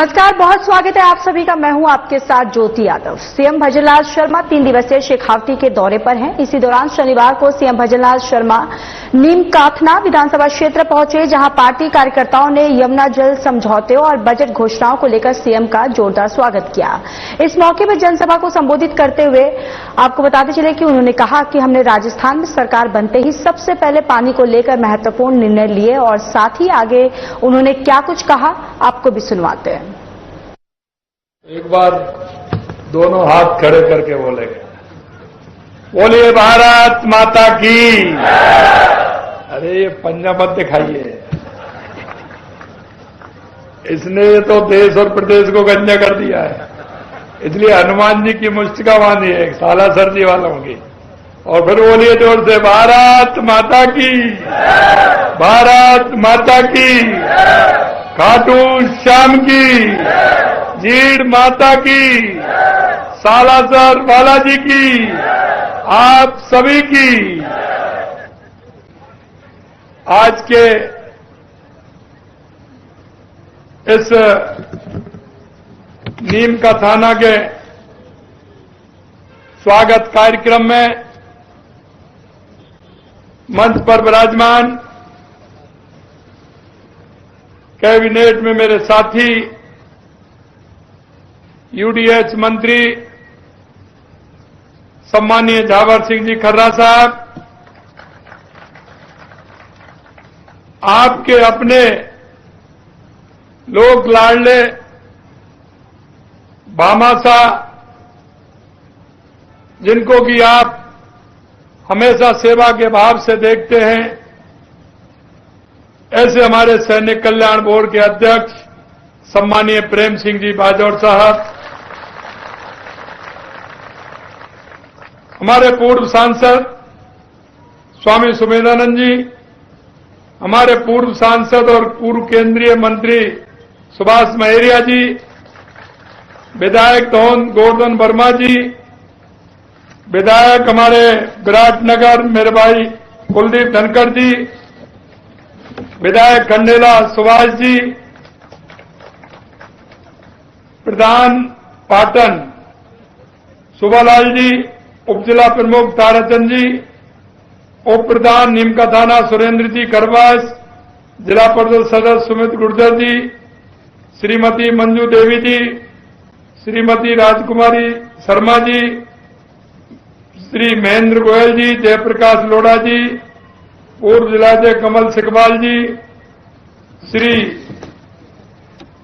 नमस्कार, बहुत स्वागत है आप सभी का। मैं हूं आपके साथ ज्योति यादव। सीएम भजनलाल शर्मा 3 दिवसीय शेखावटी के दौरे पर हैं। इसी दौरान शनिवार को सीएम भजनलाल शर्मा नीमकाथना विधानसभा क्षेत्र पहुंचे, जहां पार्टी कार्यकर्ताओं ने यमुना जल समझौते और बजट घोषणाओं को लेकर सीएम का जोरदार स्वागत किया। इस मौके पर जनसभा को संबोधित करते हुए आपको बताते चले कि उन्होंने कहा कि हमने राजस्थान में सरकार बनते ही सबसे पहले पानी को लेकर महत्वपूर्ण निर्णय लिए और साथ ही आगे उन्होंने क्या कुछ कहा आपको भी सुनवाते हैं। एक बार दोनों हाथ खड़े करके बोलेंगे, बोलिए भारत माता की। अरे ये पंजा मत दिखाइए, इसने तो देश और प्रदेश को गंजा कर दिया है। इसलिए हनुमान जी की मुष्टिका बांधी है साला सर्दी वालों की। और फिर बोलिए जोर से, भारत माता की, भारत माता की, खाटू श्याम की, जीड़ माता की, सालासर बालाजी की, आप सभी की। आज के इस नीमकाथना के स्वागत कार्यक्रम में मंच पर विराजमान कैबिनेट में मेरे साथी यूडीएच मंत्री सम्मानीय झावर सिंह जी खर्रा साहब, आपके अपने लोक लाडले भामासा, जिनको कि आप हमेशा सेवा के भाव से देखते हैं, ऐसे हमारे सैनिक कल्याण बोर्ड के अध्यक्ष सम्मानीय प्रेम सिंह जी बाजौर साहब, हमारे पूर्व सांसद स्वामी सुमेधानंद जी, हमारे पूर्व सांसद और पूर्व केंद्रीय मंत्री सुभाष महरिया जी, विधायक गोवर्धन वर्मा जी, विधायक हमारे विराटनगर मेरे भाई कुलदीप धनखड़ जी, विधायक खंडेला सुभाष जी, प्रधान पाटन सुभालाल जी, उपजिला प्रमुख ताराचंद जी, उप प्रधान नीमकाथना सुरेंद्र जी खरवास, जिला परिषद सदस्य सुमित गुर्जर जी, श्रीमती मंजू देवी जी, श्रीमती राजकुमारी शर्मा जी, श्री महेंद्र गोयल जी, जयप्रकाश लोढ़ा जी, पूर्व जिलाध्यक्ष कमल सिकबाल जी, श्री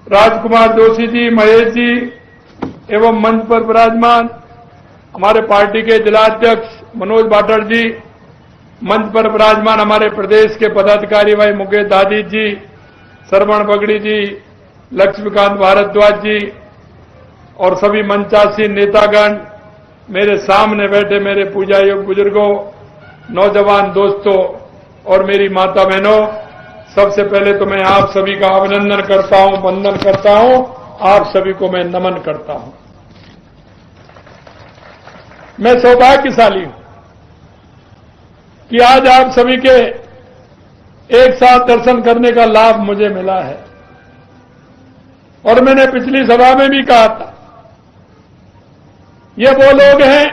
राजकुमार जोशी जी, महेश जी एवं मंच पर विराजमान हमारे पार्टी के जिलाध्यक्ष मनोज बाटड़ जी, मंच पर विराजमान हमारे प्रदेश के पदाधिकारी भाई मुकेश दादी जी, श्रवण बगड़ी जी, लक्ष्मीकांत भारद्वाज जी और सभी मंचासीन नेतागण, मेरे सामने बैठे मेरे पूजा योग बुजुर्गों, नौजवान दोस्तों और मेरी माता बहनों, सबसे पहले तो मैं आप सभी का अभिनंदन करता हूं, वंदन करता हूं, आप सभी को मैं नमन करता हूं। मैं सौभाग्यशाली हूं कि आज आप सभी के एक साथ दर्शन करने का लाभ मुझे मिला है। और मैंने पिछली सभा में भी कहा था, ये वो लोग हैं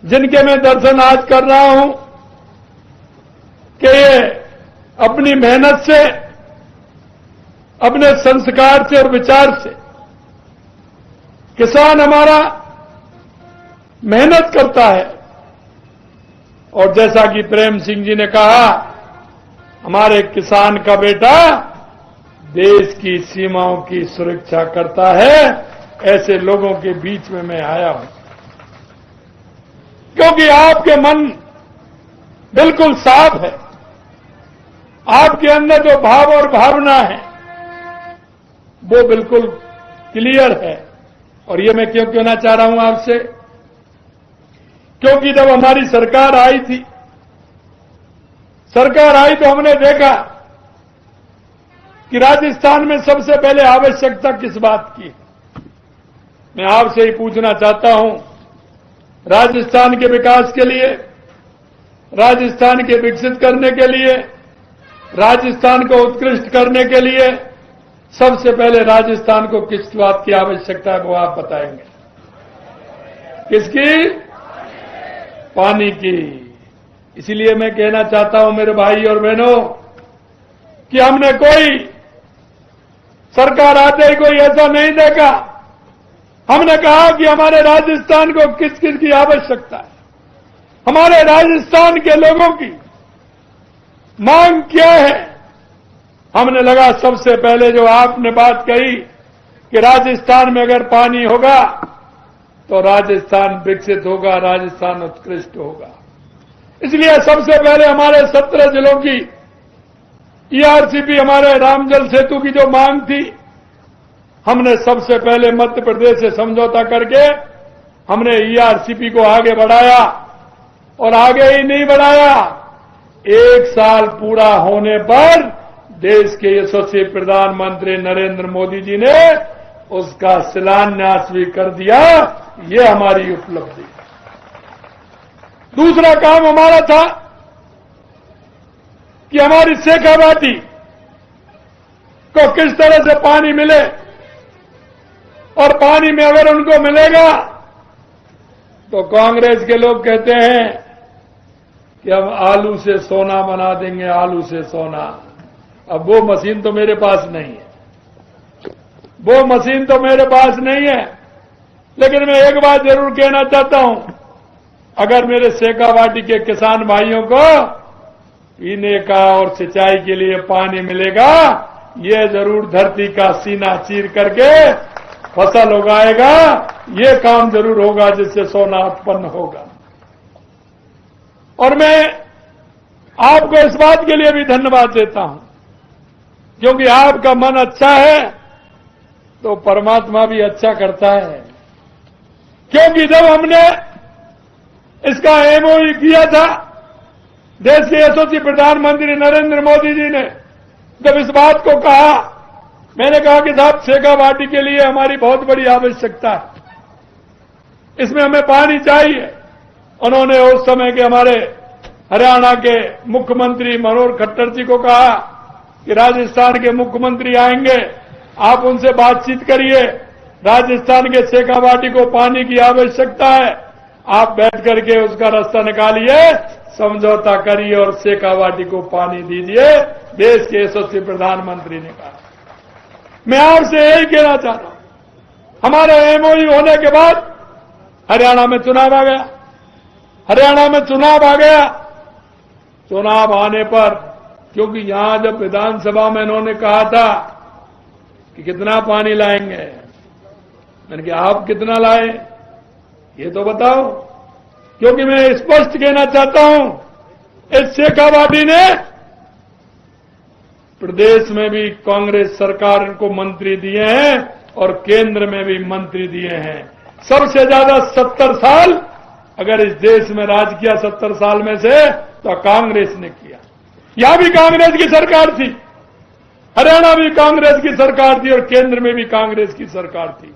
जिनके मैं दर्शन आज कर रहा हूं कि ये अपनी मेहनत से, अपने संस्कार से और विचार से, किसान हमारा मेहनत करता है और जैसा कि प्रेम सिंह जी ने कहा, हमारे किसान का बेटा देश की सीमाओं की सुरक्षा करता है। ऐसे लोगों के बीच में मैं आया हूं क्योंकि आपके मन बिल्कुल साफ है, आपके अंदर जो भाव और भावना है वो बिल्कुल क्लियर है। और ये मैं क्यों कहना चाह रहा हूं आपसे, क्योंकि जब हमारी सरकार आई थी, तो हमने देखा कि राजस्थान में सबसे पहले आवश्यकता किस बात की। मैं आपसे ही पूछना चाहता हूं, राजस्थान के विकास के लिए, राजस्थान के विकसित करने के लिए, राजस्थान को उत्कृष्ट करने के लिए सबसे पहले राजस्थान को किस बात की आवश्यकता है वो आप बताएंगे। किसकी? पानी की। इसलिए मैं कहना चाहता हूं मेरे भाई और बहनों कि हमने कोई सरकार आते ही कोई ऐसा नहीं देखा। हमने कहा कि हमारे राजस्थान को किस किस की आवश्यकता है, हमारे राजस्थान के लोगों की मांग क्या है। हमने लगा सबसे पहले जो आपने बात कही कि राजस्थान में अगर पानी होगा तो राजस्थान विकसित होगा, राजस्थान उत्कृष्ट होगा। इसलिए सबसे पहले हमारे 17 जिलों की ईआरसीपी, हमारे रामजल सेतु की जो मांग थी, हमने सबसे पहले मध्य प्रदेश से समझौता करके हमने ईआरसीपी को आगे बढ़ाया। और आगे ही नहीं बढ़ाया, 1 साल पूरा होने पर देश के यशस्वी प्रधानमंत्री नरेंद्र मोदी जी ने उसका शिलान्यास भी कर दिया। ये हमारी उपलब्धि। दूसरा काम हमारा था कि हमारी शेखावाटी को किस तरह से पानी मिले, और पानी में अगर उनको मिलेगा तो कांग्रेस के लोग कहते हैं कि हम आलू से सोना बना देंगे, आलू से सोना। अब वो मशीन तो मेरे पास नहीं है, वो मशीन तो मेरे पास नहीं है। लेकिन मैं एक बात जरूर कहना चाहता हूं, अगर मेरे शेखावाटी के किसान भाइयों को पीने का और सिंचाई के लिए पानी मिलेगा, ये जरूर धरती का सीना चीर करके फसल उगाएगा। ये काम जरूर होगा जिससे सोना उत्पन्न होगा। और मैं आपको इस बात के लिए भी धन्यवाद देता हूं, क्योंकि आपका मन अच्छा है तो परमात्मा भी अच्छा करता है। क्योंकि जब हमने इसका एमओयू किया था, देश के यशस्वी प्रधानमंत्री नरेंद्र मोदी जी ने जब इस बात को कहा, मैंने कहा कि साहब शेखावाटी के लिए हमारी बहुत बड़ी आवश्यकता है, इसमें हमें पानी चाहिए। उन्होंने उस समय के हमारे हरियाणा के मुख्यमंत्री मनोहर खट्टर जी को कहा कि राजस्थान के मुख्यमंत्री आएंगे, आप उनसे बातचीत करिए, राजस्थान के शेखावाटी को पानी की आवश्यकता है, आप बैठ करके उसका रास्ता निकालिए, समझौता करिए और शेखावाटी को पानी दीजिए। देश के यशस्वी प्रधानमंत्री ने कहा। मैं आपसे यही कहना चाह रहा हूं, हमारे एमओयू होने के बाद हरियाणा में चुनाव आ गया। हरियाणा में चुनाव आ गया, चुनाव आने पर क्योंकि यहां जब विधानसभा में इन्होंने कहा था कि कितना पानी लाएंगे, मैंने कहा आप कितना लाए ये तो बताओ। क्योंकि मैं स्पष्ट कहना चाहता हूं, इस शेखावाटी ने प्रदेश में भी कांग्रेस सरकार को मंत्री दिए हैं और केंद्र में भी मंत्री दिए हैं। सबसे ज्यादा 70 साल अगर इस देश में राज किया 70 साल में से तो कांग्रेस ने किया। यहां भी कांग्रेस की सरकार थी, हरियाणा भी कांग्रेस की सरकार थी और केंद्र में भी कांग्रेस की सरकार थी।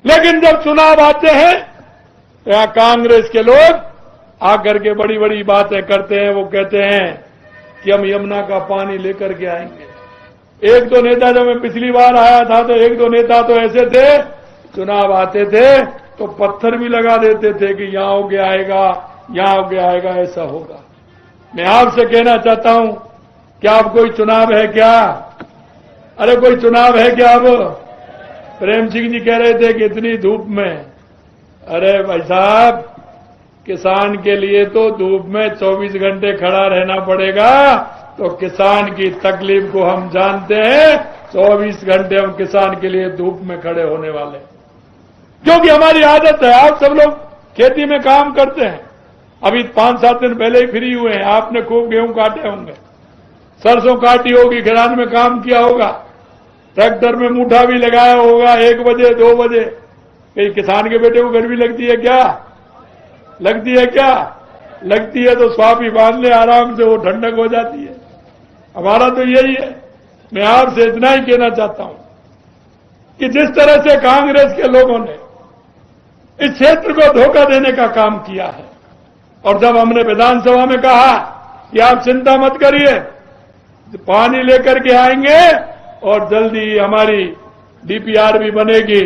लेकिन जब चुनाव आते हैं तो यहां कांग्रेस के लोग आकर के बड़ी बड़ी बातें करते हैं। वो कहते हैं कि हम यमुना का पानी लेकर के आएंगे। एक दो नेता, जब मैं पिछली बार आया था तो एक दो नेता तो ऐसे थे, चुनाव आते थे तो पत्थर भी लगा देते थे कि यहां हो गया आएगा, यहां हो गया आएगा, ऐसा होगा। मैं आपसे कहना चाहता हूं, क्या अब कोई चुनाव है क्या? अरे कोई चुनाव है क्या? अब प्रेम सिंह जी कह रहे थे कि इतनी धूप में, अरे भाई साहब किसान के लिए तो धूप में 24 घंटे खड़ा रहना पड़ेगा। तो किसान की तकलीफ को हम जानते हैं, 24 घंटे हम किसान के लिए धूप में खड़े होने वाले, क्योंकि हमारी आदत है। आप सब लोग खेती में काम करते हैं, अभी 5-7 दिन पहले ही फ्री हुए हैं, आपने खूब गेहूं काटे होंगे, सरसों काटी होगी, खिरान में काम किया होगा, ट्रैक्टर में मूठा भी लगाया होगा 1 बजे 2 बजे। कहीं किसान के बेटे को गर्मी लगती है क्या? लगती है क्या? लगती है तो स्वापी बांध ले आराम से, वो ठंडक हो जाती है। हमारा तो यही है। मैं आपसे इतना ही कहना चाहता हूं कि जिस तरह से कांग्रेस के लोगों ने इस क्षेत्र को धोखा देने का काम किया है, और जब हमने विधानसभा में कहा कि आप चिंता मत करिए, पानी लेकर के आएंगे और जल्दी हमारी डीपीआर भी बनेगी।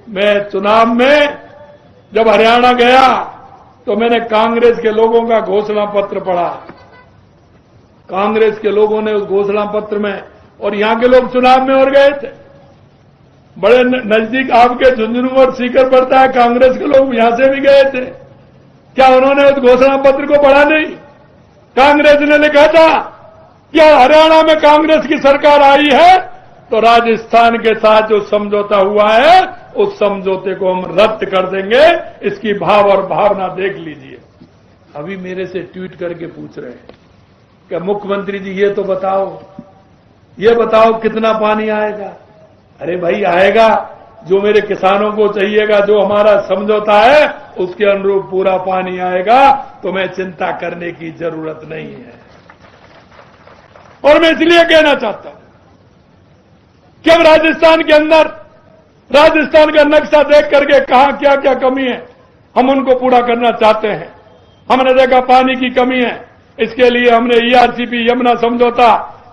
मैं चुनाव में जब हरियाणा गया तो मैंने कांग्रेस के लोगों का घोषणा पत्र पढ़ा। कांग्रेस के लोगों ने उस घोषणा पत्र में, और यहां के लोग चुनाव में और गए थे, बड़े नजदीक आपके झुंझुनू और सीकर पड़ता है, कांग्रेस के लोग यहां से भी गए थे। क्या उन्होंने उस घोषणा पत्र को पढ़ा नहीं? कांग्रेस ने लिखा था कि हरियाणा में कांग्रेस की सरकार आई है तो राजस्थान के साथ जो समझौता हुआ है उस समझौते को हम रद्द कर देंगे। इसकी भाव और भावना देख लीजिए। अभी मेरे से ट्वीट करके पूछ रहे हैं कि मुख्यमंत्री जी ये बताओ कितना पानी आएगा। अरे भाई, आएगा जो मेरे किसानों को चाहिएगा, जो हमारा समझौता है उसके अनुरूप पूरा पानी आएगा, तो मैं चिंता करने की जरूरत नहीं है। और मैं इसलिए कहना चाहता हूं कि हम राजस्थान के अंदर राजस्थान का नक्शा देख करके कहां क्या क्या कमी है हम उनको पूरा करना चाहते हैं। हमने देखा पानी की कमी है, इसके लिए हमने ईआरसीपी यमुना समझौता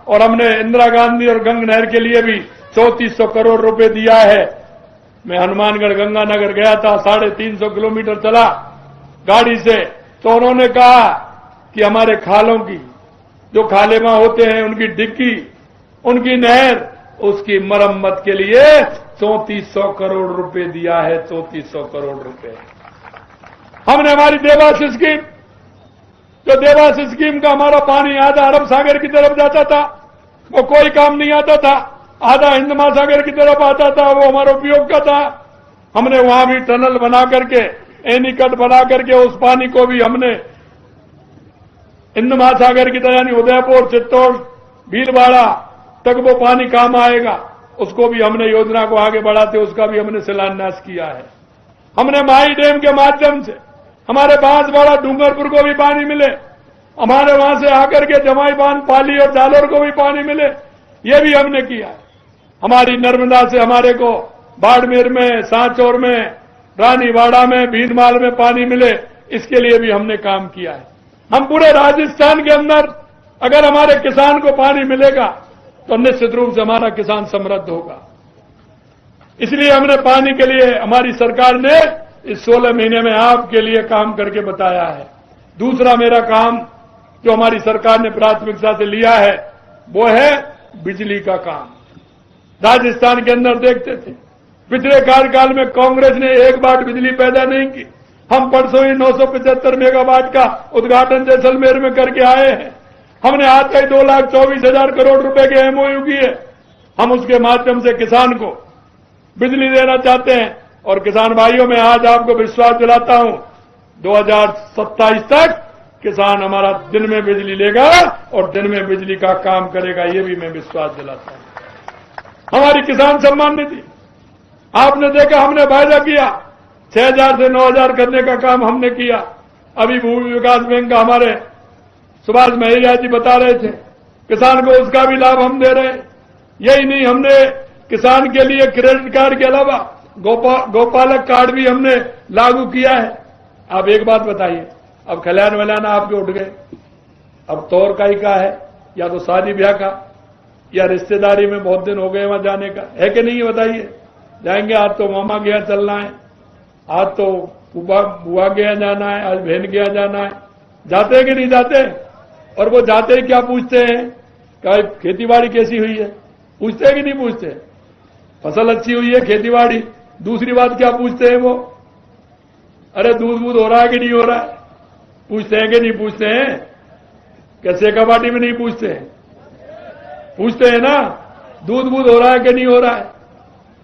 और हमने इंदिरा गांधी और गंग नहर के लिए भी 3400 करोड़ रुपए दिया है। मैं हनुमानगढ़ गंगानगर गया था, 350 किलोमीटर चला गाड़ी से, तो उन्होंने कहा कि हमारे खालों की जो खाले मां होते हैं उनकी डिक्की, उनकी नहर, उसकी मरम्मत के लिए 3400 करोड़ रुपए दिया है। 3400 करोड़ रुपए हमने हमारी देवास स्कीम, जो देवास स्कीम का हमारा पानी आधा अरब सागर की तरफ जाता था, वो कोई काम नहीं आता था, आधा हिंद महासागर की तरफ आता था, वो हमारा उपयोग का था। हमने वहां भी टनल बना करके, एनीकट बना करके उस पानी को भी हमने हिंद महासागर की तरह, यानी उदयपुर, चित्तौड़, भीलवाड़ा तक वो पानी काम आएगा, उसको भी हमने योजना को आगे बढ़ाते उसका भी हमने शिलान्यास किया है। हमने माही डैम के माध्यम से हमारे बांसवाड़ा, डूंगरपुर को भी पानी मिले, हमारे वहां से आकर के जमाई बांध, पाली और जालोर को भी पानी मिले, ये भी हमने किया है। हमारी नर्मदा से हमारे को बाड़मेर में, सांचौर में, रानीवाड़ा में, भीनमाल में पानी मिले, इसके लिए भी हमने काम किया है। हम पूरे राजस्थान के अंदर अगर हमारे किसान को पानी मिलेगा तो निश्चित रूप से हमारा किसान समृद्ध होगा। इसलिए हमने पानी के लिए, हमारी सरकार ने इस 16 महीने में आपके लिए काम करके बताया है। दूसरा मेरा काम जो हमारी सरकार ने प्राथमिकता से लिया है वो है बिजली का काम। राजस्थान के अंदर देखते थे पिछले कार्यकाल में कांग्रेस ने एक बार बिजली पैदा नहीं की। हम परसों ही 975 मेगावाट का उद्घाटन जैसलमेर में करके आए हैं। हमने आज तक 2,24,000 करोड़ रुपए के एमओयू किए। हम उसके माध्यम से किसान को बिजली देना चाहते हैं और किसान भाइयों में आज आपको विश्वास दिलाता हूं 2027 तक किसान हमारा दिन में बिजली लेगा और दिन में बिजली का काम करेगा, ये भी मैं विश्वास दिलाता हूं। हमारी किसान सम्मान निधि आपने देखा, हमने वायदा किया 6,000 से 9,000 करने का काम हमने किया। अभी भूमि विकास बैंक का हमारे सुभाष महरिया जी बता रहे थे, किसान को उसका भी लाभ हम दे रहे हैं। यही नहीं, हमने किसान के लिए क्रेडिट कार्ड के अलावा गौपालक कार्ड भी हमने लागू किया है। आप एक बात बताइए, अब खलियान वलियान आपके उठ गए, अब तौर का ही का है, या तो शादी ब्याह का, या रिश्तेदारी में बहुत दिन हो गए वहां जाने का है कि नहीं, बताइए। जाएंगे, आज तो मामा के यहाँ चलना है, आज तो बुआ के यहाँ जाना है, आज बहन के यहाँ जाना है। जाते हैं कि नहीं जाते? और वो जाते ही क्या पूछते हैं, क्या खेतीबाड़ी कैसी हुई है, पूछते हैं कि नहीं पूछते? फसल अच्छी हुई है, खेतीबाड़ी। दूसरी बात क्या पूछते हैं वो, अरे दूध बूध हो रहा है कि नहीं हो रहा है, पूछते हैं कि नहीं पूछते हैं? कैसे कबाटी में नहीं पूछते हैं? पूछते हैं ना, दूध बूध हो रहा है कि नहीं हो रहा है।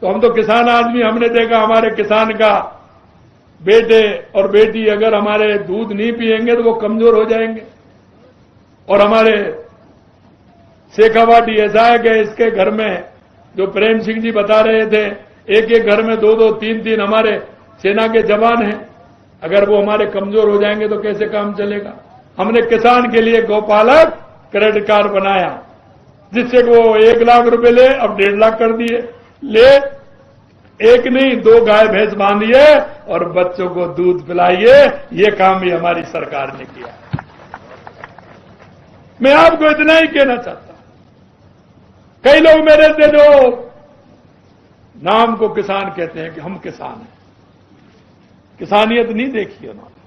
तो हम तो किसान आदमी, हमने देखा हमारे किसान का बेटे और बेटी अगर हमारे दूध नहीं पिएंगे तो वो कमजोर हो जाएंगे। और हमारे शेखावाटी ऐसा है कि इसके घर में, जो प्रेम सिंह जी बता रहे थे, एक एक घर में 2-2, 3-3 हमारे सेना के जवान हैं। अगर वो हमारे कमजोर हो जाएंगे तो कैसे काम चलेगा। हमने किसान के लिए गौपालक क्रेडिट कार्ड बनाया, जिससे वो 1 लाख रुपए ले, अब 1.5 लाख कर दिए। ले, एक नहीं 2 गाय भैंस बांधिए और बच्चों को दूध पिलाइए। ये काम भी हमारी सरकार ने किया है। मैं आपको इतना ही कहना चाहता हूं कई लोग मेरे से जो नाम को किसान कहते हैं कि हम किसान हैं, किसानियत नहीं देखी उन्होंने।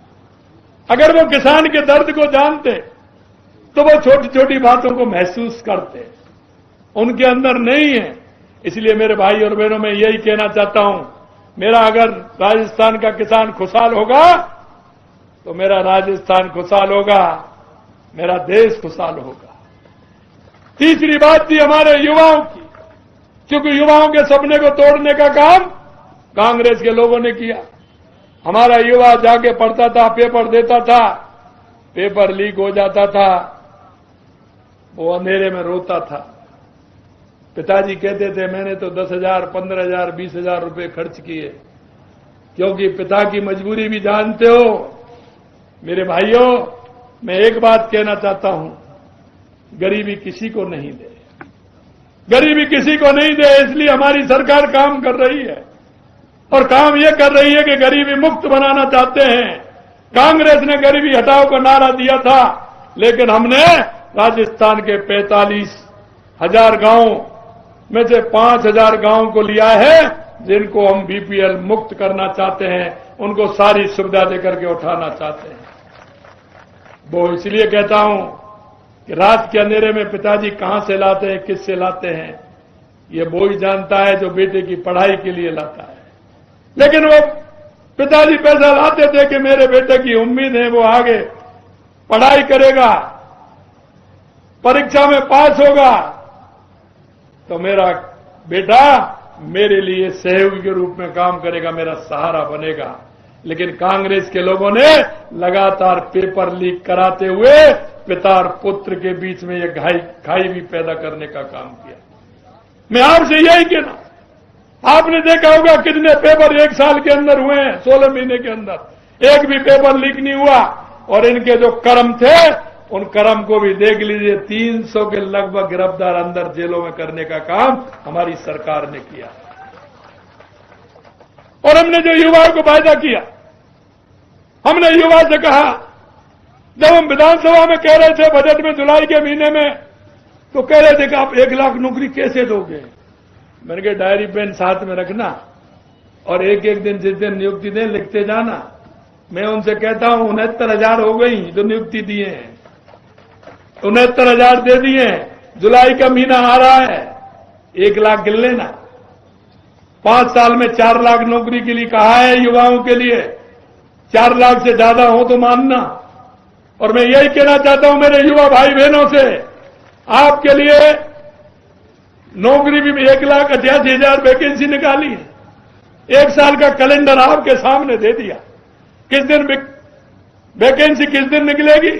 अगर वो किसान के दर्द को जानते तो वो छोटी छोटी बातों को महसूस करते, उनके अंदर नहीं है। इसलिए मेरे भाई और बहनों, मैं यही कहना चाहता हूं, मेरा अगर राजस्थान का किसान खुशहाल होगा तो मेरा राजस्थान खुशहाल होगा, मेरा देश खुशहाल होगा। तीसरी बात थी हमारे युवाओं की, क्योंकि युवाओं के सपने को तोड़ने का काम कांग्रेस के लोगों ने किया। हमारा युवा जाके पढ़ता था, पेपर देता था, पेपर लीक हो जाता था, वो अंधेरे में रोता था। पिताजी कहते थे मैंने तो 10,000, 15,000, 20,000 रुपए खर्च किए, क्योंकि पिता की मजबूरी भी जानते हो। मेरे भाइयों, मैं एक बात कहना चाहता हूं, गरीबी किसी को नहीं दे, गरीबी किसी को नहीं दे। इसलिए हमारी सरकार काम कर रही है, और काम यह कर रही है कि गरीबी मुक्त बनाना चाहते हैं। कांग्रेस ने गरीबी हटाओ का नारा दिया था, लेकिन हमने राजस्थान के 45,000 गांव में से 5,000 गांव को लिया है, जिनको हम बीपीएल मुक्त करना चाहते हैं, उनको सारी सुविधा देकर के उठाना चाहते हैं। वो इसलिए कहता हूं कि रात के अंधेरे में पिताजी कहां से लाते हैं, किससे लाते हैं, ये वो ही जानता है जो बेटे की पढ़ाई के लिए लाता है। लेकिन वो पिताजी पैसा लाते थे कि मेरे बेटे की उम्मीद है वो आगे पढ़ाई करेगा, परीक्षा में पास होगा, तो मेरा बेटा मेरे लिए सहयोगी के रूप में काम करेगा, मेरा सहारा बनेगा। लेकिन कांग्रेस के लोगों ने लगातार पेपर लीक कराते हुए पिता और पुत्र के बीच में यह खाई भी पैदा करने का काम किया। मैं आपसे यही कहना, आपने देखा होगा कितने पेपर एक साल के अंदर हुए हैं, 16 महीने के अंदर एक भी पेपर लीक नहीं हुआ। और इनके जो कर्म थे, उन कर्म को भी देख लीजिए, 300 के लगभग गिरफ्तार अंदर जेलों में करने का काम हमारी सरकार ने किया। और हमने जो युवाओं को वायदा किया, हमने युवा से कहा, जब हम विधानसभा में कह रहे थे बजट में जुलाई के महीने में, तो कह रहे थे कि आप 1 लाख नौकरी कैसे दोगे। मैंने कहा डायरी पेन साथ में रखना और एक एक दिन जिस दिन नियुक्ति दें लिखते जाना। मैं उनसे कहता हूं 69,000 हो गई जो नियुक्ति दिए हैं, 69,000 दे दिए। जुलाई का महीना आ रहा है, 1 लाख गिन लेना। 5 साल में 4 लाख नौकरी के लिए कहा है युवाओं के लिए, 4 लाख से ज्यादा हो तो मानना। और मैं यही कहना चाहता हूं मेरे युवा भाई बहनों से, आपके लिए नौकरी भी 1,88,000 वैकेंसी निकाली है। 1 साल का कैलेंडर आपके सामने दे दिया, किस दिन वैकेंसी किस दिन निकलेगी,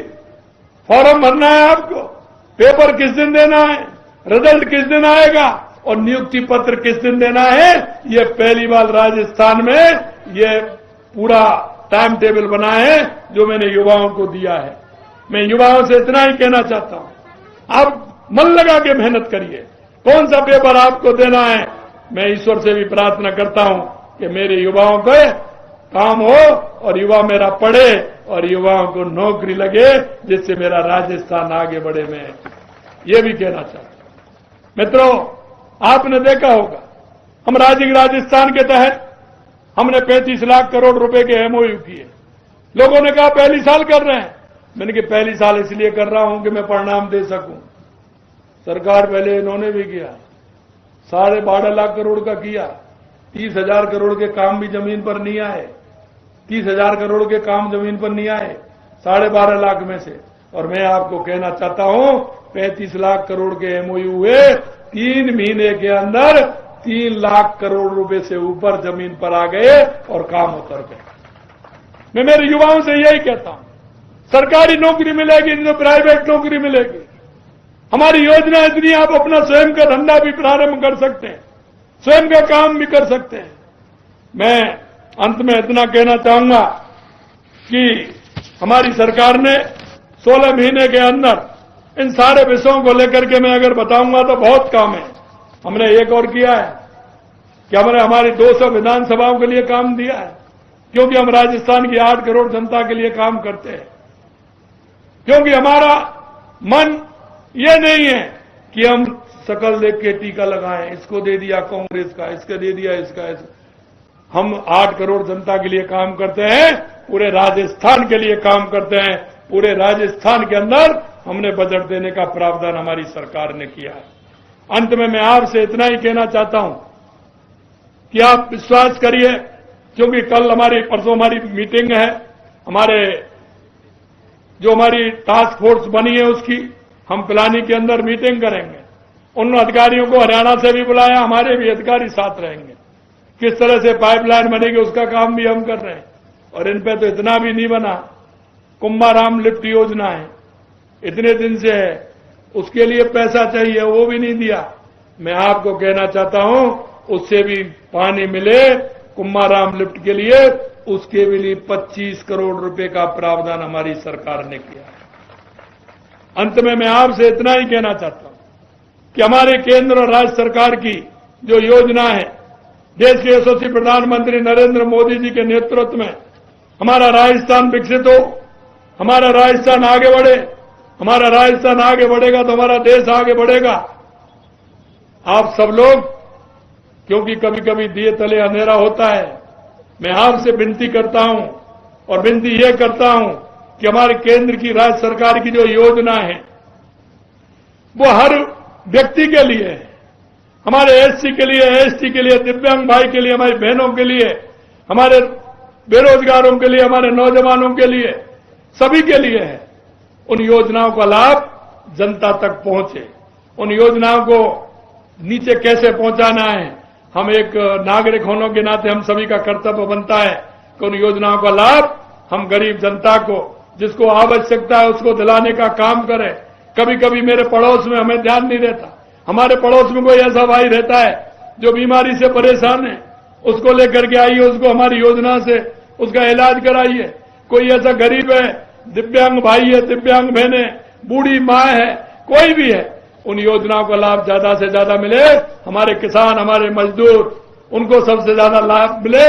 फॉर्म भरना है आपको, पेपर किस दिन देना है, रिजल्ट किस दिन आएगा और नियुक्ति पत्र किस दिन देना है। ये पहली बार राजस्थान में ये पूरा टाइम टेबल बना है जो मैंने युवाओं को दिया है। मैं युवाओं से इतना ही कहना चाहता हूं, आप मन लगा के मेहनत करिए। कौन सा पेपर आपको देना है, मैं ईश्वर से भी प्रार्थना करता हूं कि मेरे युवाओं को काम हो और युवा मेरा पढ़े और युवाओं को नौकरी लगे, जिससे मेरा राजस्थान आगे बढ़े। मैं ये भी कहना चाहता हूं। मित्रों, आपने देखा होगा हम राजस्थान के तहत हमने 35 लाख करोड़ रुपए के एमओयू किए। लोगों ने कहा पहली साल कर रहे हैं। मैंने कहा पहली साल इसलिए कर रहा हूं कि मैं परिणाम दे सकूं। सरकार पहले इन्होंने भी किया, 12.5 लाख करोड़ का किया, 30,000 करोड़ के काम भी जमीन पर नहीं आए, 30,000 करोड़ के काम जमीन पर नहीं आए 12.5 लाख में से। और मैं आपको कहना चाहता हूं 35 लाख करोड़ के एमओयू हुए, 3 महीने के अंदर 3 लाख करोड़ रुपए से ऊपर जमीन पर आ गए और काम उतर गए। मैं मेरे युवाओं से यही कहता हूं, सरकारी नौकरी मिलेगी तो प्राइवेट नौकरी मिलेगी। हमारी योजना इतनी, आप अपना स्वयं का धंधा भी प्रारंभ कर सकते हैं, स्वयं का काम भी कर सकते हैं। मैं अंत में इतना कहना चाहूंगा कि हमारी सरकार ने 16 महीने के अंदर इन सारे विषयों को लेकर के मैं अगर बताऊंगा तो बहुत काम है। हमने एक और किया है कि हमने हमारी 200 विधानसभाओं के लिए काम दिया है, क्योंकि हम राजस्थान की 8 करोड़ जनता के लिए काम करते हैं। क्योंकि हमारा मन ये नहीं है कि हम शकल देख के टीका लगाएं, इसको दे दिया कांग्रेस का, इसका दे दिया इसका। हम 8 करोड़ जनता के लिए काम करते हैं, पूरे राजस्थान के लिए काम करते हैं। पूरे राजस्थान के अंदर हमने बजट देने का प्रावधान हमारी सरकार ने किया है। अंत में मैं आपसे इतना ही कहना चाहता हूं कि आप विश्वास करिए, क्योंकि कल परसों हमारी मीटिंग है, हमारी टास्क फोर्स बनी है उसकी हम प्लानिंग के अंदर मीटिंग करेंगे। उन अधिकारियों को हरियाणा से भी बुलाया, हमारे भी अधिकारी साथ रहेंगे। किस तरह से पाइपलाइन बनेगी उसका काम भी हम कर रहे हैं। और इन पे तो इतना भी नहीं बना, कुंभाराम लिफ्ट योजना है, इतने दिन से है, उसके लिए पैसा चाहिए, वो भी नहीं दिया। मैं आपको कहना चाहता हूं उससे भी पानी मिले कुंभाराम लिफ्ट के लिए, उसके भी लिए 25 करोड़ रुपए का प्रावधान हमारी सरकार ने किया है। अंत में मैं आपसे इतना ही कहना चाहता हूं कि हमारे केंद्र और राज्य सरकार की जो योजना है, देश के यशस्वी प्रधानमंत्री नरेंद्र मोदी जी के नेतृत्व में हमारा राजस्थान विकसित हो, हमारा राजस्थान आगे बढ़े। हमारा राजस्थान आगे बढ़ेगा तो हमारा देश आगे बढ़ेगा। आप सब लोग, क्योंकि कभी कभी दिए तले अंधेरा होता है, मैं आपसे विनती करता हूं और विनती यह करता हूं कि हमारे केंद्र की राज्य सरकार की जो योजना है वो हर व्यक्ति के लिए है। हमारे एससी के लिए, एसटी के लिए, दिव्यांग भाई के लिए, हमारी बहनों के लिए, हमारे बेरोजगारों के लिए, हमारे नौजवानों के लिए, सभी के लिए है। उन योजनाओं का लाभ जनता तक पहुंचे। उन योजनाओं को नीचे कैसे पहुंचाना है, हम एक नागरिक होने के नाते हम सभी का कर्तव्य बनता है कि उन योजनाओं का लाभ हम गरीब जनता को, जिसको आवश्यकता है, उसको दिलाने का काम करें। कभी कभी मेरे पड़ोस में हमें ध्यान नहीं रहता, हमारे पड़ोस में कोई ऐसा भाई रहता है जो बीमारी से परेशान है, उसको लेकर के आइए, उसको हमारी योजना से उसका इलाज कराइए। कोई ऐसा गरीब है, दिव्यांग भाई है, दिव्यांग बहन है, बूढ़ी माँ है, कोई भी है, उन योजनाओं का लाभ ज्यादा से ज्यादा मिले। हमारे किसान, हमारे मजदूर, उनको सबसे ज्यादा लाभ मिले,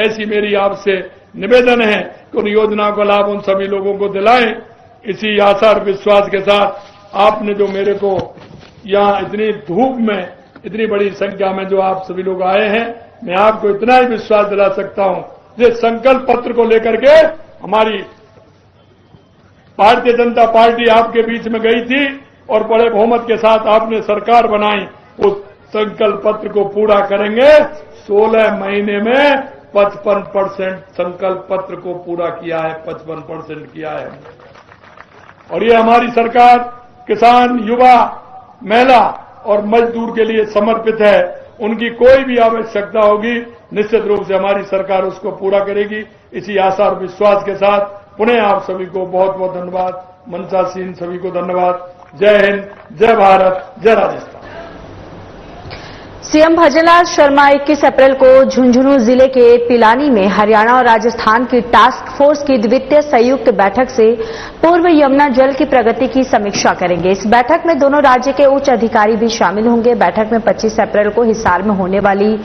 ऐसी मेरी आपसे निवेदन है कि उन योजनाओं का लाभ उन सभी लोगों को दिलाएं। इसी आशा और विश्वास के साथ आपने जो मेरे को यहां इतनी धूप में, इतनी बड़ी संख्या में जो आप सभी लोग आए हैं, मैं आपको इतना ही विश्वास दिला सकता हूं, ये संकल्प पत्र को लेकर के हमारी भारतीय जनता पार्टी आपके बीच में गई थी और बड़े बहुमत के साथ आपने सरकार बनाई। उस संकल्प पत्र को पूरा करेंगे। 16 महीने में 55% संकल्प पत्र को पूरा किया है, 55% किया है। और ये हमारी सरकार किसान, युवा, महिला और मजदूर के लिए समर्पित है। उनकी कोई भी आवश्यकता होगी, निश्चित रूप से हमारी सरकार उसको पूरा करेगी। इसी आशा और विश्वास के साथ पुनः आप सभी को बहुत बहुत धन्यवाद। मनसासीन सभी को धन्यवाद। जय हिंद, जय भारत, जय राजस्थान। सीएम भजनलाल शर्मा 21 अप्रैल को झुंझुनू जिले के पिलानी में हरियाणा और राजस्थान की टास्क फोर्स की द्वितीय संयुक्त बैठक से पूर्व यमुना जल की प्रगति की समीक्षा करेंगे। इस बैठक में दोनों राज्य के उच्च अधिकारी भी शामिल होंगे। बैठक में 25 अप्रैल को हिसार में होने वाली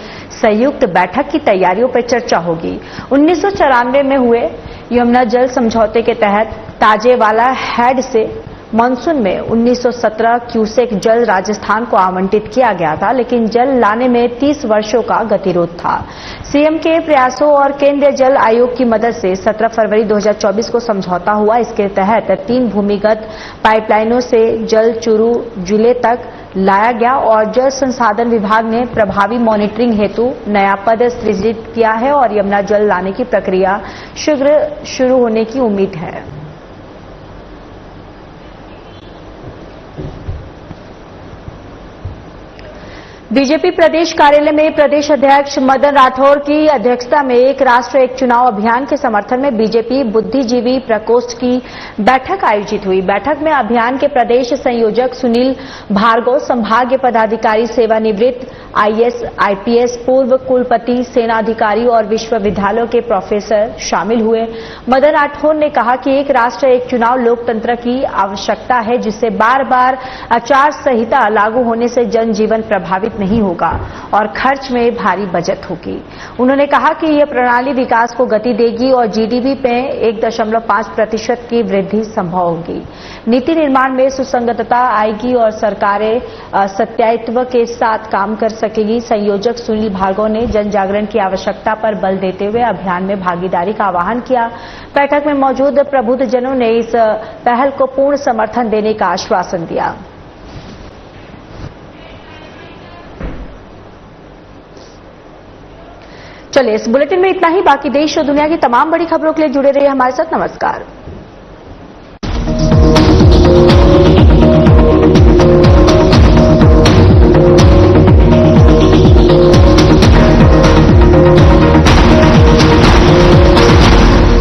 संयुक्त बैठक की तैयारियों पर चर्चा होगी। 1994 में हुए यमुना जल समझौते के तहत ताजेवाला हेड से मानसून में 1917 क्यूसेक जल राजस्थान को आवंटित किया गया था, लेकिन जल लाने में 30 वर्षों का गतिरोध था। सीएम के प्रयासों और केंद्रीय जल आयोग की मदद से 17 फरवरी 2024 को समझौता हुआ। इसके तहत 3 भूमिगत पाइपलाइनों से जल चूरू जिले तक लाया गया और जल संसाधन विभाग ने प्रभावी मॉनिटरिंग हेतु नया पद सृजित किया है और यमुना जल लाने की प्रक्रिया शीघ्र शुरू होने की उम्मीद है। बीजेपी प्रदेश कार्यालय में प्रदेश अध्यक्ष मदन राठौर की अध्यक्षता में एक राष्ट्र एक चुनाव अभियान के समर्थन में बीजेपी बुद्धिजीवी प्रकोष्ठ की बैठक आयोजित हुई। बैठक में अभियान के प्रदेश संयोजक सुनील भार्गव, संभागीय पदाधिकारी, सेवानिवृत्त आईएएस, आईपीएस, पूर्व कुलपति, सेना अधिकारी और विश्वविद्यालयों के प्रोफेसर शामिल हुए। मदन राठौर ने कहा कि एक राष्ट्र एक चुनाव लोकतंत्र की आवश्यकता है, जिससे बार बार आचार संहिता लागू होने से जनजीवन प्रभावित प्रभावित नहीं होगा और खर्च में भारी बचत होगी। उन्होंने कहा कि यह प्रणाली विकास को गति देगी और जीडीपी में 1.5% की वृद्धि संभव होगी। नीति निर्माण में सुसंगतता आएगी और सरकारें सत्यायित्व के साथ काम कर सकेगी। संयोजक सुनील भार्गव ने जन जागरण की आवश्यकता पर बल देते हुए अभियान में भागीदारी का आह्वान किया। बैठक में मौजूद प्रबुद्धजनों ने इस पहल को पूर्ण समर्थन देने का आश्वासन दिया। चलिए, इस बुलेटिन में इतना ही। बाकी देश और दुनिया की तमाम बड़ी खबरों के लिए जुड़े रहिए हमारे साथ। नमस्कार।